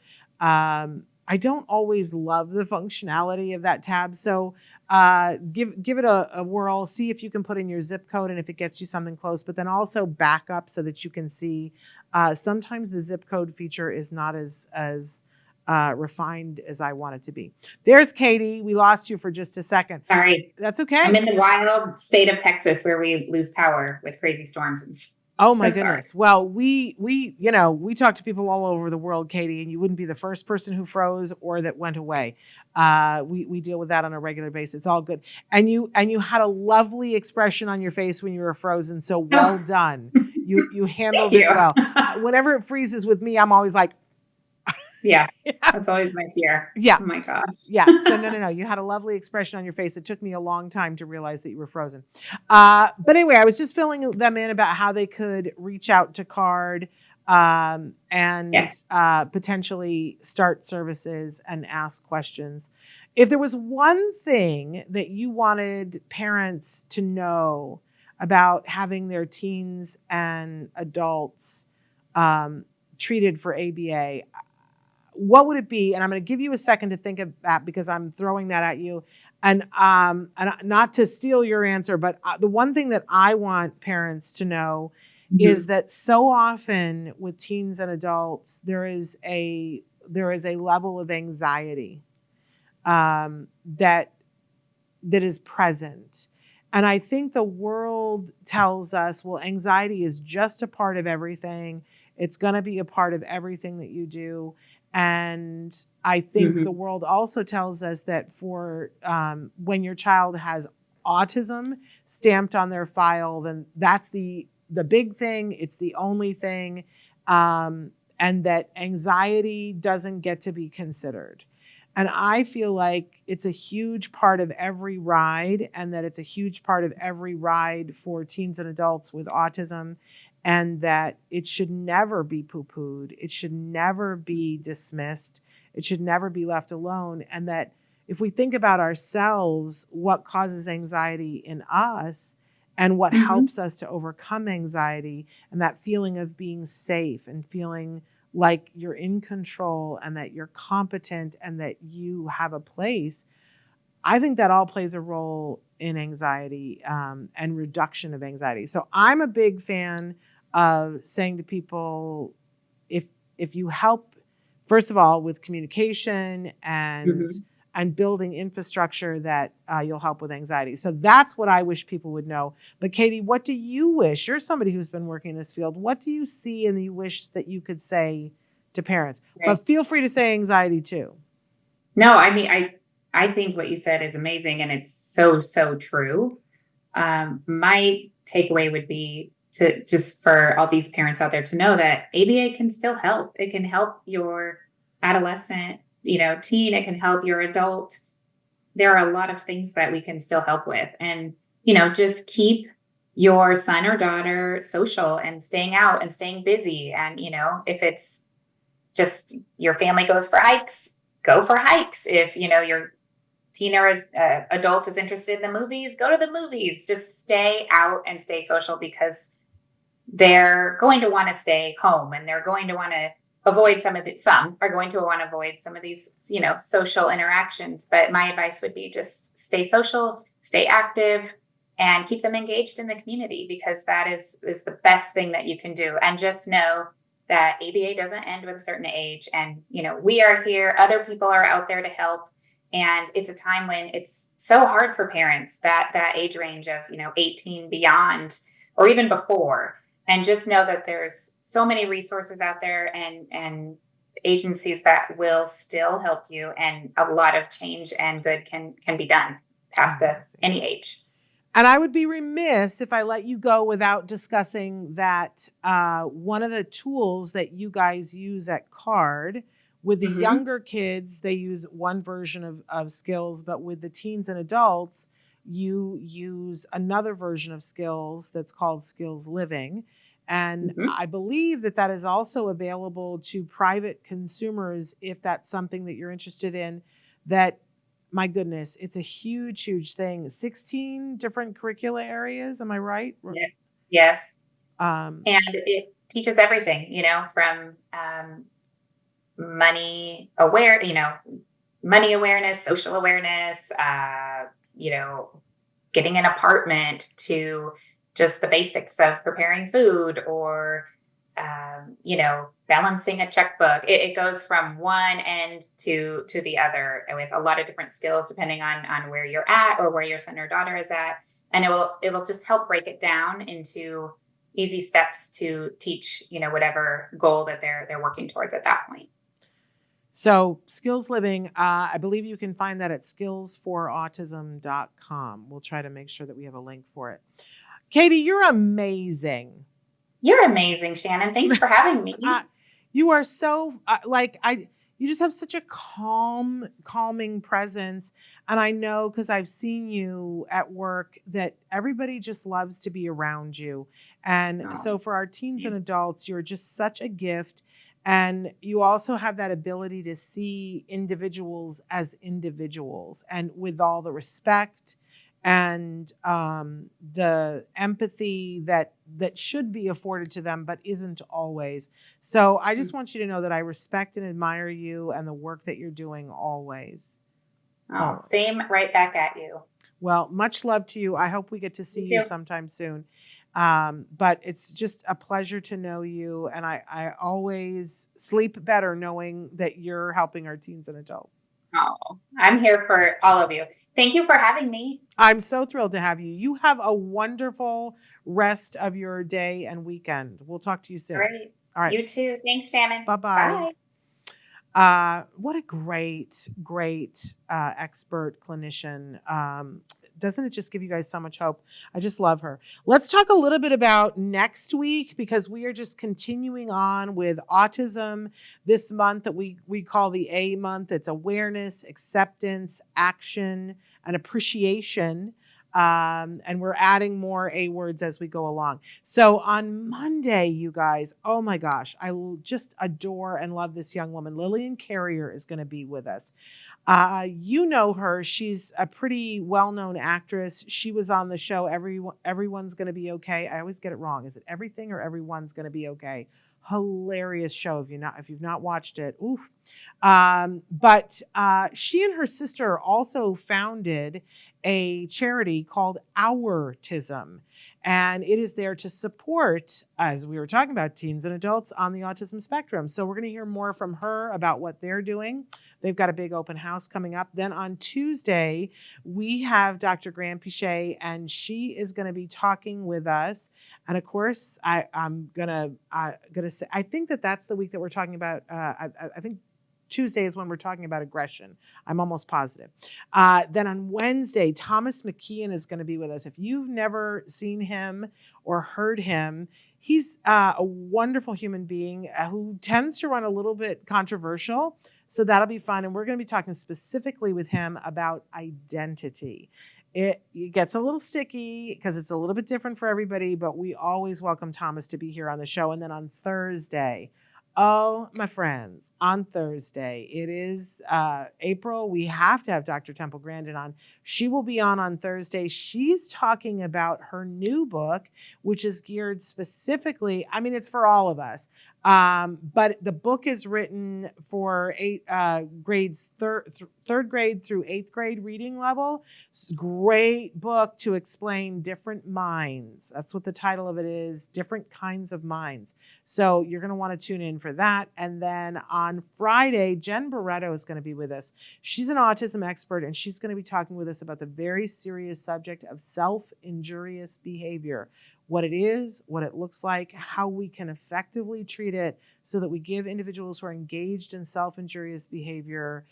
I don't always love the functionality of that tab, so give it a whirl. See if you can put in your zip code and if it gets you something close. But then also back up so that you can see. Sometimes the zip code feature is not as refined as I want it to be. There's Katie. We lost you for just a second. Sorry. That's I'm okay. in the wild state of Texas where we lose power with crazy storms. And Oh so my sorry. goodness. Well, we talk to people all over the world, Katie, and you wouldn't be the first person who froze or that went away. We deal with that on a regular basis. It's all good. And you had a lovely expression on your face when you were frozen. So well Oh, done. You thank handled it you. well. Whenever it freezes with me, I'm always like, Yeah, that's always my fear. yeah. Oh my gosh. Yeah. So no. You had a lovely expression on your face. It took me a long time to realize that you were frozen. But anyway, I was just filling them in about how they could reach out to CARD and Yes. potentially start services and ask questions. If there was one thing that you wanted parents to know about having their teens and adults treated for ABA, what would it be? And I'm going to give you a second to think of that because I'm throwing that at you. And not to steal your answer, but the one thing that I want parents to know Mhm. is that so often with teens and adults, there is a a level of anxiety that is present. And I think the world tells us, well, anxiety is just a part of everything. It's going to be a part of everything that you do. And I think the world also tells us that for when your child has autism stamped on their file, then that's the big thing. It's the only thing. And that anxiety doesn't get to be considered. And I feel like it's a huge part of every ride, and that it's a huge part of every ride for teens and adults with autism, and that it should never be poo-pooed. It should never be dismissed. It should never be left alone. And that if we think about ourselves, what causes anxiety in us and what helps us to overcome anxiety, and that feeling of being safe and feeling like you're in control and that you're competent and that you have a place, I think that all plays a role in anxiety and reduction of anxiety. So I'm a big fan of saying to people, if you help, first of all, with communication and building infrastructure, that you'll help with anxiety. So that's what I wish people would know. But Katie, what do you wish? You're somebody who's been working in this field. What do you see and you wish that you could say to parents? Right. But feel free to say anxiety too. No, I mean, I think what you said is amazing, and it's so, so true. My takeaway would be to just for all these parents out there to know that ABA can still help. It can help your adolescent, teen. It can help your adult. There are a lot of things that we can still help with. And, just keep your son or daughter social and staying out and staying busy. And, if it's just your family goes for hikes, go for hikes. If, your teen or adult is interested in the movies, go to the movies. Just stay out and stay social, because they're going to want to stay home, and they're going to want to avoid some are going to want to avoid some of these, social interactions. But my advice would be just stay social, stay active, and keep them engaged in the community, because that is the best thing that you can do. And just know that ABA doesn't end with a certain age. And, we are here. Other people are out there to help. And it's a time when it's so hard for parents, that age range of, 18 beyond, or even before. And just know that there's so many resources out there and agencies that will still help you. And a lot of change and good can be done past any age. And I would be remiss if I let you go without discussing that one of the tools that you guys use at CARD, with the younger kids, they use one version of skills, but with the teens and adults, you use another version of skills that's called Skills Living. And I believe that is also available to private consumers if that's something that you're interested in. That, my goodness, it's a huge, huge thing. 16 different curricula areas. Am I right? Yes. And it teaches everything, from money awareness, social awareness, getting an apartment, to just the basics of preparing food, or, balancing a checkbook. It goes from one end to the other, with a lot of different skills depending on where you're at or where your son or daughter is at. And it will just help break it down into easy steps to teach, whatever goal that they're working towards at that point. So Skills Living, I believe you can find that at skillsforautism.com. We'll try to make sure that we have a link for it. Katie, you're amazing. You're amazing, Shannon. Thanks for having me. You are so you just have such a calming presence. And I know, because I've seen you at work, that everybody just loves to be around you. And so for our teens and adults, you're just such a gift. And you also have that ability to see individuals as individuals, and with all the respect and the empathy that should be afforded to them, but isn't always. So I just want you to know that I respect and admire you and the work that you're doing always. Same right back at you. Well, much love to you. I hope we get to see you sometime soon. But it's just a pleasure to know you. And I always sleep better knowing that you're helping our teens and adults. Oh, I'm here for all of you. Thank you for having me. I'm so thrilled to have you. You have a wonderful rest of your day and weekend. We'll talk to you soon. Great. All right. You too. Thanks, Shannon. Bye-bye. Bye. What a great expert clinician. Doesn't it just give you guys so much hope? I just love her. Let's talk a little bit about next week, because we are just continuing on with autism this month that we call the A month. It's awareness, acceptance, action, and appreciation. And we're adding more A words as we go along. So on Monday, you guys, oh my gosh, I just adore and love this young woman. Lillian Carrier is going to be with us. You know her. She's a pretty well-known actress. She was on the show Everyone's Gonna Be Okay. I always get it wrong. Is it Everything or Everyone's Gonna Be Okay? Hilarious show if you've not watched it. Oof. But she and her sister also founded a charity called Autism. And it is there to support, as we were talking about, teens and adults on the autism spectrum. So we're going to hear more from her about what they're doing. They've got a big open house coming up. Then on Tuesday, we have Dr. Graham Pichet, and she is going to be talking with us. And of course, I'm gonna say, I think that's the week that we're talking about. I think Tuesday is when we're talking about aggression. I'm almost positive. Then on Wednesday, Thomas McKeon is going to be with us. If you've never seen him or heard him, he's a wonderful human being who tends to run a little bit controversial. So that'll be fun. And we're going to be talking specifically with him about identity. It gets a little sticky because it's a little bit different for everybody, but we always welcome Thomas to be here on the show. And then on Thursday, oh, my friends, on Thursday, it is April. We have to have Dr. Temple Grandin on. She will be on Thursday. She's talking about her new book, which is geared specifically, I mean, it's for all of us. But the book is written for grades third grade through 8th grade reading level. It's a great book to explain different minds. That's what the title of it is, Different Kinds of Minds. So you're going to want to tune in for that. And then on Friday, Jen Barretto is going to be with us. She's an autism expert, and she's going to be talking with us about the very serious subject of self-injurious behavior. What it is, what it looks like, how we can effectively treat it so that we give individuals who are engaged in self-injurious behavior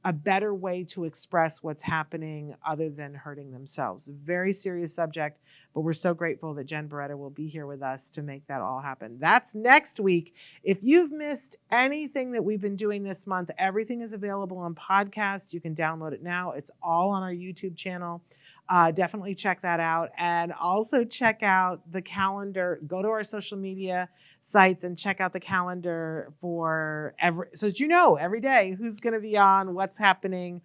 a better way to express what's happening other than hurting themselves. A very serious subject, but we're so grateful that Jen Barretto will be here with us to make that all happen. That's next week. If you've missed anything that we've been doing this month, everything is available on podcast. You can download it now. It's all on our YouTube channel. Definitely check that out. And also check out the calendar. Go to our social media sites and check out the calendar for so that you know every day who's going to be on, what's happening,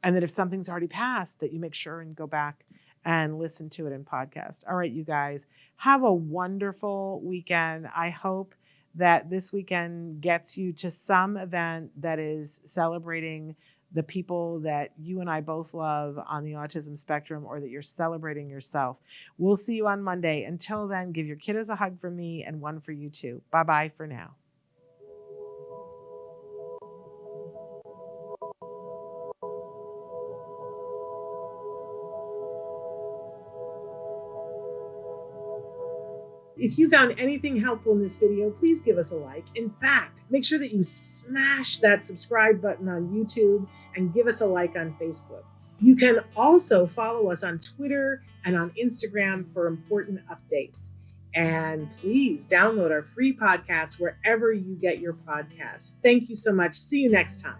and that if something's already passed, that you make sure and go back and listen to it in podcast. All right, you guys, have a wonderful weekend. I hope that this weekend gets you to some event that is celebrating the people that you and I both love on the autism spectrum, or that you're celebrating yourself. We'll see you on Monday. Until then, give your kiddos a hug from me and one for you too. Bye-bye for now. If you found anything helpful in this video, please give us a like. In fact, make sure that you smash that subscribe button on YouTube and give us a like on Facebook. You can also follow us on Twitter and on Instagram for important updates. And please download our free podcast wherever you get your podcasts. Thank you so much. See you next time.